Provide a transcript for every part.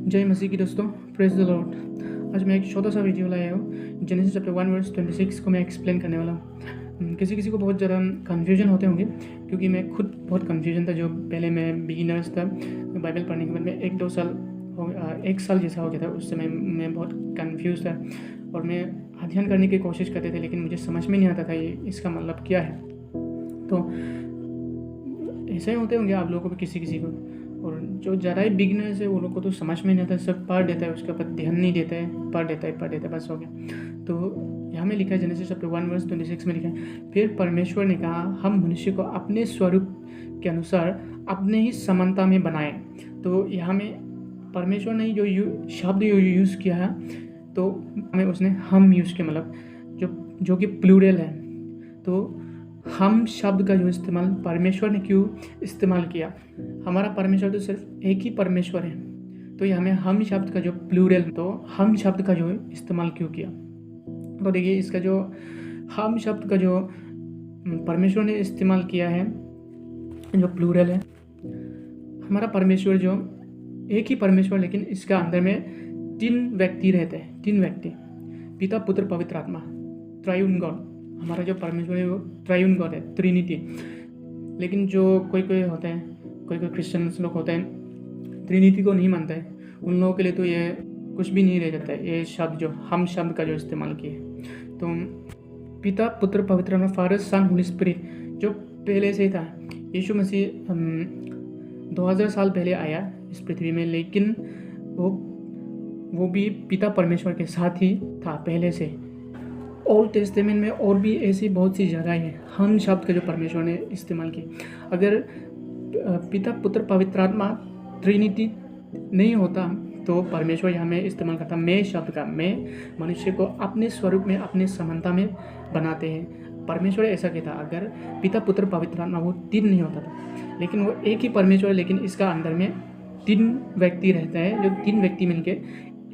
जय मसीह की दोस्तों, प्रेज द लॉर्ड। आज मैं एक छोटा सा वीडियो लाया हूँ। जेनेसिस चैप्टर 1 वर्स 26 को मैं एक्सप्लेन करने वाला हूँ। किसी को बहुत ज़्यादा कन्फ्यूजन होते होंगे, क्योंकि मैं खुद बहुत कन्फ्यूजन था। जो पहले मैं बिगिनर्स था, बाइबल पढ़ने के बाद में 1-2 साल एक साल जैसा हो गया था। उस समय मैं बहुत कन्फ्यूज़ था और मैं अध्ययन करने की कोशिश करते थे, लेकिन मुझे समझ में नहीं आता था ये इसका मतलब क्या है। तो ऐसे ही होते होंगे आप लोगों को भी, किसी को। और जो ज़्यादा ही बिगिनर्स है वो लोग को तो समझ में नहीं आता, सब पढ़ देता है, उसके बाद ध्यान नहीं देता है, पढ़ देता है, बस हो गया। तो यहाँ में लिखा है, जेनेसिस चैप्टर 1 वर्स 26 में लिखा है, फिर परमेश्वर ने कहा, हम मनुष्य को अपने स्वरूप के अनुसार अपने ही समानता में बनाए। तो यहाँ में परमेश्वर ने जो शब्द यूज़ किया है, तो हमें उसने हम यूज़ किया, मतलब जो कि प्लूरल है। तो हम शब्द का जो इस्तेमाल परमेश्वर ने क्यों इस्तेमाल किया? हमारा परमेश्वर तो सिर्फ एक ही परमेश्वर है, तो ये हमें हम शब्द का जो प्लूरल, तो हम शब्द का जो इस्तेमाल क्यों किया? तो देखिए, इसका जो हम शब्द का जो परमेश्वर ने इस्तेमाल किया है, जो प्लूरल है, हमारा परमेश्वर जो एक ही परमेश्वर, लेकिन इसका अंदर में 3 व्यक्ति रहते हैं। 3 व्यक्ति, पिता, पुत्र, पवित्र आत्मा, ट्रायून गॉड। हमारा जो परमेश्वर है वो ट्रायून गॉड है, ट्रिनिटी। लेकिन जो कोई होते हैं, कोई क्रिश्चियंस लोग होते हैं, ट्रिनिटी को नहीं मानते हैं। उन लोगों के लिए तो ये कुछ भी नहीं रह जाता है, ये शब्द जो हम शब्द का जो इस्तेमाल किए। तो पिता, पुत्र, पवित्र आत्मा, फादर, सन, होली स्पिरिट, जो पहले से ही था। यीशु मसीह 2000 साल पहले आया इस पृथ्वी में, लेकिन वो भी पिता परमेश्वर के साथ ही था पहले से। ओल्ड टेस्टामेंट में और भी ऐसी बहुत सी जगह हैं हम शब्द का जो परमेश्वर ने इस्तेमाल की। अगर पिता, पुत्र, पवित्र आत्मा, ट्रिनिटी नहीं होता तो परमेश्वर यहाँ में इस्तेमाल करता मैं शब्द का। मैं मनुष्य को अपने स्वरूप में, अपने समानता में बनाते हैं। परमेश्वर ऐसा कहता, अगर पिता, पुत्र, पवित्र आत्मा वो 3 नहीं होता था, लेकिन वो एक ही परमेश्वर, लेकिन इसका अंदर में 3 व्यक्ति रहता है, जो 3 व्यक्ति मिलके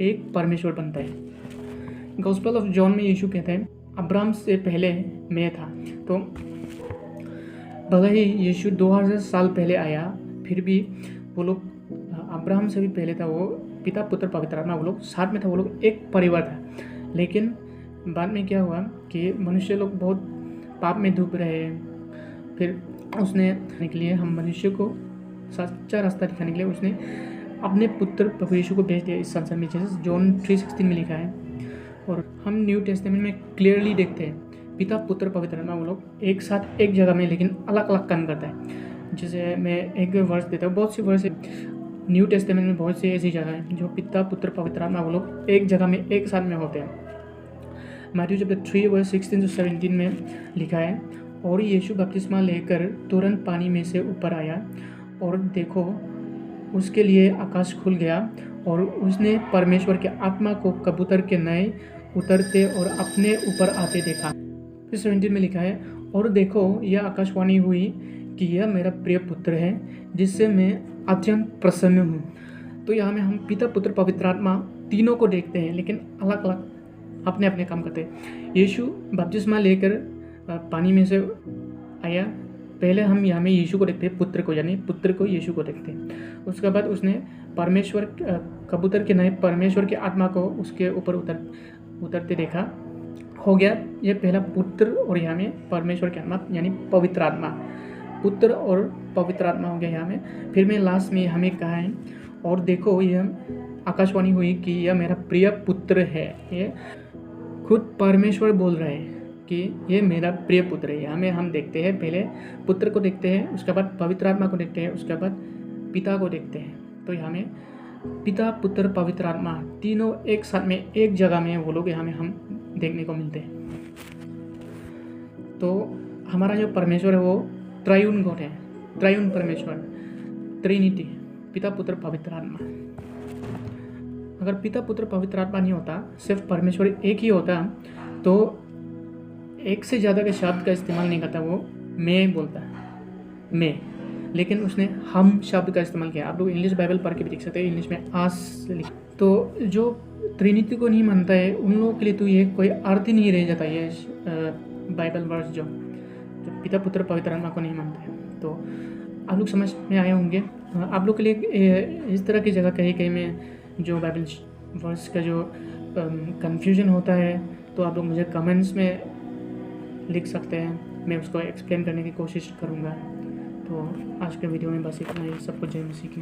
एक परमेश्वर बनता है। गॉस्पेल ऑफ जॉन में यीशु कहते हैं, अब्राहम से पहले मैं था। तो भले ही यीशु 2000 साल पहले आया, फिर भी वो लोग अब्राहम से भी पहले था। वो पिता, पुत्र, पवित्र आत्मा, वो लोग साथ में था, वो लोग एक परिवार था। लेकिन बाद में क्या हुआ कि मनुष्य लोग बहुत पाप में डूब रहे हैं। फिर उसने के लिए, हम मनुष्य को सच्चा रास्ता दिखाने के लिए उसने अपने पुत्र प्रभु यीशु को भेज दिया इस संसार में, जैसे जॉन 3:16 में लिखा है। और हम न्यू टेस्टामेंट में क्लियरली देखते हैं, पिता, पुत्र, पवित्र आत्मा वो लोग एक साथ एक जगह में, लेकिन अलग अलग काम करता है। जैसे मैं एक वर्स देता हूँ, बहुत सी वर्स न्यू टेस्टामेंट में, बहुत सी ऐसी जगह है जो पिता, पुत्र, पवित्र आत्मा वो लोग एक जगह में एक साथ में होते हैं। मैथ्यू चैप्टर 3 वर्स 16-17 में लिखा है, और यीशु बपतिस्मा लेकर तुरंत पानी में से ऊपर आया, और देखो उसके लिए आकाश खुल गया, और उसने परमेश्वर के आत्मा को कबूतर के नए उतरते और अपने ऊपर आते देखा। फिर 17 में लिखा है, और देखो यह आकाशवाणी हुई कि यह मेरा प्रिय पुत्र है, जिससे मैं अत्यंत प्रसन्न हूँ। तो यहाँ में हम पिता, पुत्र, पवित्र आत्मा तीनों को देखते हैं, लेकिन अलग अलग अपने अपने काम करते हैं। यीशु बपतिस्मा लेकर पानी में से आया, पहले हम यहाँ में यीशु को देखते हैं, पुत्र को, यानी पुत्र को, यीशु को देखते हैं। उसके बाद उसने परमेश्वर कबूतर के नए परमेश्वर की आत्मा को उसके ऊपर उतरते देखा। हो गया ये पहला पुत्र, और यहाँ में परमेश्वर की आत्मा यानी पवित्र आत्मा, पुत्र और पवित्र आत्मा हो गया यहाँ में। फिर मैं लास्ट में हमें कहा है, और देखो यह आकाशवाणी हुई कि यह मेरा प्रिय पुत्र है। ये खुद परमेश्वर बोल रहे हैं कि ये मेरा प्रिय पुत्र है। यहाँ में हम देखते हैं, पहले पुत्र को देखते हैं, उसके बाद पवित्र आत्मा को देखते हैं, उसके बाद पिता को देखते हैं। तो यहाँ में पिता, पुत्र, पवित्र आत्मा तीनों एक साथ में एक जगह में वो लोग यहाँ में हम देखने को मिलते हैं। तो हमारा जो परमेश्वर है वो ट्रायून गॉड है, ट्रायून परमेश्वर, ट्रिनिटी, पिता, पुत्र, पवित्र आत्मा। अगर पिता, पुत्र, पवित्र आत्मा नहीं होता, सिर्फ परमेश्वर एक ही होता, तो एक से ज़्यादा के शब्द का इस्तेमाल नहीं करता, वो मैं बोलता है, मैं। लेकिन उसने हम शब्द का इस्तेमाल किया। आप लोग इंग्लिश बाइबल पढ़ के भी देख सकते हैं, इंग्लिश में आस लिखा। तो जो ट्रिनिटी को नहीं मानता है, उन लोगों के लिए तो ये कोई अर्थ ही नहीं रह जाता ये बाइबल वर्स जो पिता, पुत्र, पवित्र आत्मा को नहीं मानता है। तो आप लोग समझ में आए होंगे। आप लोग के लिए इस तरह की जगह कहीं कहीं में जो बाइबल वर्स का जो कन्फ्यूजन होता है तो आप लोग मुझे कमेंट्स में लिख सकते हैं, मैं उसको एक्सप्लेन करने की कोशिश करूँगा। तो आज के वीडियो में बस इतना ही। सबको जय मसीह की।